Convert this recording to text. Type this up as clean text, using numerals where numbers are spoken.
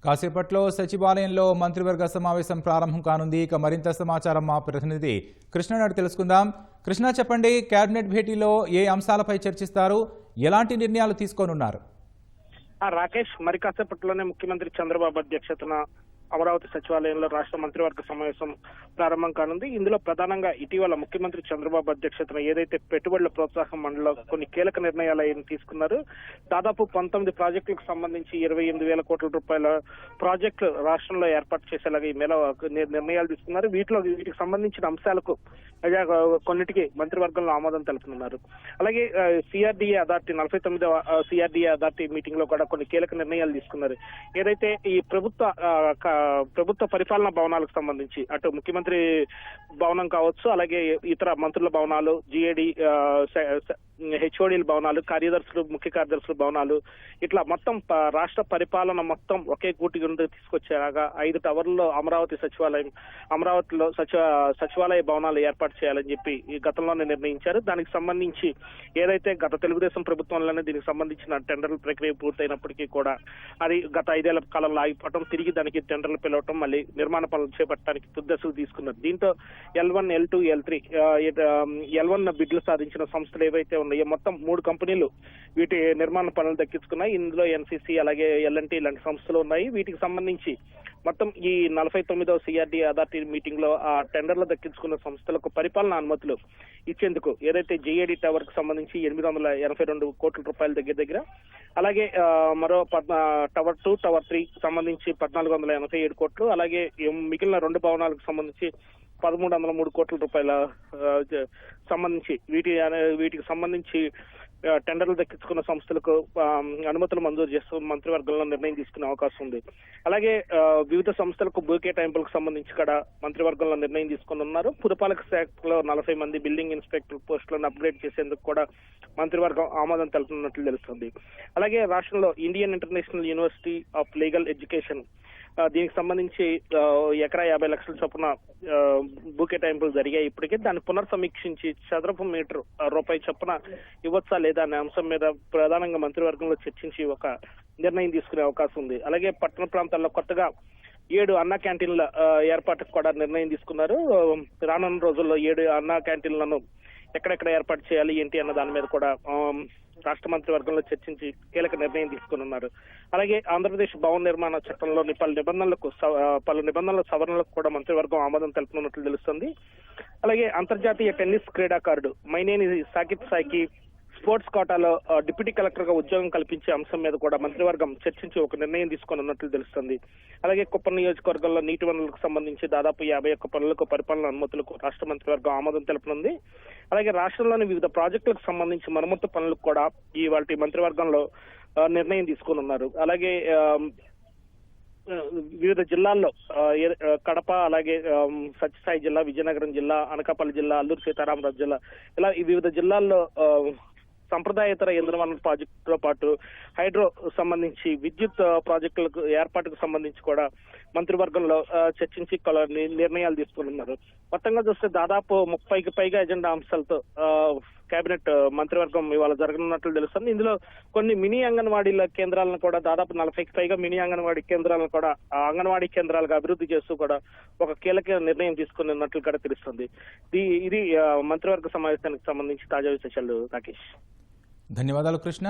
కాసేపట్లో సచివాలయంలో మంత్రివర్గ సమావేశం ప్రారంభం కానుంది. ఇక మరింత సమాచారం మా ప్రతినిధి కృష్ణ నాడు తెలుసుకుందాం. కృష్ణ, చెప్పండి, కేబినెట్ భేటీలో ఏ అంశాలపై చర్చిస్తారు, ఎలాంటి నిర్ణయాలు తీసుకోనున్నారు? రాకేష్, మరి కాసేపట్లోనే ముఖ్యమంత్రి చంద్రబాబు అధ్యక్షతన అమరావతి సచివాలయంలో రాష్ట్ర మంత్రివర్గ సమావేశం ప్రారంభం కానుంది. ఇందులో ప్రధానంగా ఇటీవల ముఖ్యమంత్రి చంద్రబాబు అధ్యక్షతన ఏదైతే పెట్టుబడుల ప్రోత్సాహం మండలిలో కొన్ని కీలక నిర్ణయాలు తీసుకున్నారు. దాదాపు 19 ప్రాజెక్టులకు సంబంధించి 28,000 కోట్ల రూపాయల ప్రాజెక్టులు రాష్ట్రంలో ఏర్పాటు చేసేలాగా ఈ మేర నిర్ణయాలు తీసుకున్నారు. వీటికి సంబంధించిన అంశాలకు కొన్నిటికి మంత్రివర్గంలో ఆమోదం తెలుపుతున్నారు. అలాగే సిఆర్డీఏ అథారిటీ 49వ సిఆర్డీఏ అథారిటీ మీటింగ్ లో కూడా కొన్ని కీలక నిర్ణయాలు తీసుకున్నారు. ఏదైతే ఈ ప్రభుత్వ పరిపాలనా భవనాలకు సంబంధించి అటు ముఖ్యమంత్రి భవనం కావచ్చు, అలాగే ఇతర మంత్రుల భవనాలు, జిఏడి హెచ్ఓడీల భవనాలు, ముఖ్య కార్యదర్శుల భవనాలు, ఇట్లా మొత్తం రాష్ట్ర పరిపాలన మొత్తం ఒకే కూటి కింద తీసుకొచ్చేలాగా 5 టవర్లలో అమరావతిలో సచివాలయ భవనాలు ఏర్పాటు చేయాలని చెప్పి ఈ గతంలోనే నిర్ణయించారు. దానికి సంబంధించి ఏదైతే గత తెలుగుదేశం ప్రభుత్వంలోనే దీనికి సంబంధించిన టెండర్ల ప్రక్రియ పూర్తయినప్పటికీ కూడా అది గత 5 ఏళ్ల కాలంలో ఆగిపోవడం, తిరిగి దానికి టెండర్లు పిలవటం, మళ్ళీ నిర్మాణ పనులు చేపట్టడానికి తుదశకు తీసుకున్నారు. దీంతో L1, L2, L3 L1 బిడ్లు సాధించిన సంస్థలు ఏవైతే ఉన్నాయో మొత్తం 3 కంపెనీలు వీటి నిర్మాణ పనులు దక్కించుకున్నాయి. ఇందులో ఎన్సీసీ అలాగే ఎల్ఎన్టీ ఇలాంటి సంస్థలు ఉన్నాయి. వీటికి సంబంధించి మొత్తం ఈ 49వ సిఆర్డీ అథారిటీ మీటింగ్ లో ఆ టెండర్లు దక్కించుకున్న సంస్థలకు పరిపాలనా అనుమతులు ఇచ్చేందుకు ఏదైతే జేఏడీ టవర్ కు సంబంధించి 882 కోట్ల రూపాయల దగ్గర అలాగే మరో టవర్ 2, టవర్ 3 సంబంధించి 1487 కోట్లు, అలాగే మిగిలిన 2 భవనాలకు సంబంధించి 1303 కోట్ల రూపాయల సంబంధించి వీటికి సంబంధించి టెండర్లు దక్కించుకున్న సంస్థలకు అనుమతులు మంజూరు చేస్తూ మంత్రివర్గంలో నిర్ణయం తీసుకునే అవకాశం ఉంది. అలాగే వివిధ సంస్థలకు భూ కేటాయింపులకు సంబంధించి కూడా మంత్రివర్గంలో నిర్ణయం తీసుకుని ఉన్నారు. పురపాలక శాఖలో 40 మంది బిల్డింగ్ ఇన్స్పెక్టర్ పోస్టులను అప్గ్రేడ్ చేసేందుకు కూడా మంత్రివర్గం ఆమోదం తెలుపుతున్నట్లు తెలుస్తుంది. అలాగే రాష్ట్రంలో Indian international university of legal education దీనికి సంబంధించి ఎకరా 50 లక్షల చొప్పున భూ కేటాయింపులు జరిగాయి. ఇప్పటికే దాన్ని పునర్సమీక్షించి చదరపు మీటర్ రూపాయి చొప్పున ఇవ్వచ్చా లేదా అనే అంశం మీద ప్రధానంగా మంత్రివర్గంలో చర్చించి ఒక నిర్ణయం తీసుకునే అవకాశం ఉంది. అలాగే పట్టణ ప్రాంతాల్లో కొత్తగా 7 అన్నా క్యాంటీన్ల ఏర్పాటుకు కూడా నిర్ణయం తీసుకున్నారు. రానున్న రోజుల్లో 7 అన్నా క్యాంటీన్లను ఎక్కడెక్కడ ఏర్పాటు చేయాలి ఏంటి అన్న దాని మీద కూడా రాష్ట్ర మంత్రివర్గంలో చర్చించి కీలక నిర్ణయం తీసుకున్నారు. అలాగే ఆంధ్రప్రదేశ్ భవన నిర్మాణ చట్టంలోని పలు నిబంధనల సవరణలకు కూడా మంత్రివర్గం ఆమోదం తెలుపుతున్నట్లు తెలుస్తుంది. అలాగే అంతర్జాతీయ టెన్నిస్ క్రీడాకారుడు మైనేని సాకిబ్ సాయికి స్పోర్ట్స్ కోటాలో డిప్యూటీ కలెక్టర్ గా ఉద్యోగం కల్పించే అంశం మీద కూడా మంత్రివర్గం చర్చించి ఒక నిర్ణయం తీసుకున్నట్లు తెలుస్తుంది. అలాగే కుప్పం నియోజకవర్గంలో నీటి వనరులకు సంబంధించి దాదాపు 51 పనులకు పరిపాలన అనుమతులకు రాష్ట్ర మంత్రివర్గం ఆమోదం తెలుపనుంది. అలాగే రాష్ట్రంలోని వివిధ ప్రాజెక్టులకు సంబంధించి మరమ్మతు పనులకు కూడా వాటి మంత్రివర్గంలో నిర్ణయం తీసుకున్నారు. అలాగే వివిధ జిల్లాల్లో కడప, అలాగే సత్యసాయి జిల్లా, విజయనగరం జిల్లా, అనకాపల్లి జిల్లా, అల్లూరు సీతారామరాజు జిల్లా, ఇలా ఈ వివిధ జిల్లాల్లో సంప్రదాయేతర ఇంధన ప్రాజెక్టుతో పాటు హైడ్రో సంబంధించి విద్యుత్ ప్రాజెక్టులకు ఏర్పాటుకు సంబంధించి కూడా మంత్రివర్గంలో చర్చించి నిర్ణయాలు తీసుకున్నారు. మొత్తంగా చూస్తే దాదాపు 30కి పైగా ఎజెండా అంశాలతో కేబినెట్ మంత్రివర్గం ఇవాళ జరగనున్నట్లు తెలుస్తుంది. ఇందులో కొన్ని మినీ అంగన్వాడీల కేంద్రాలను కూడా దాదాపు 40కి పైగా మినీ అంగన్వాడీ కేంద్రాలను కూడా అంగన్వాడీ కేంద్రాలుగా అభివృద్ధి చేస్తూ కూడా ఒక కీలక నిర్ణయం తీసుకున్నట్లు కూడా తెలుస్తుంది. ఇది మంత్రివర్గ సమావేశానికి సంబంధించి తాజా విశేషాలు. రాకేష్, ధన్యవాదాలు కృష్ణ.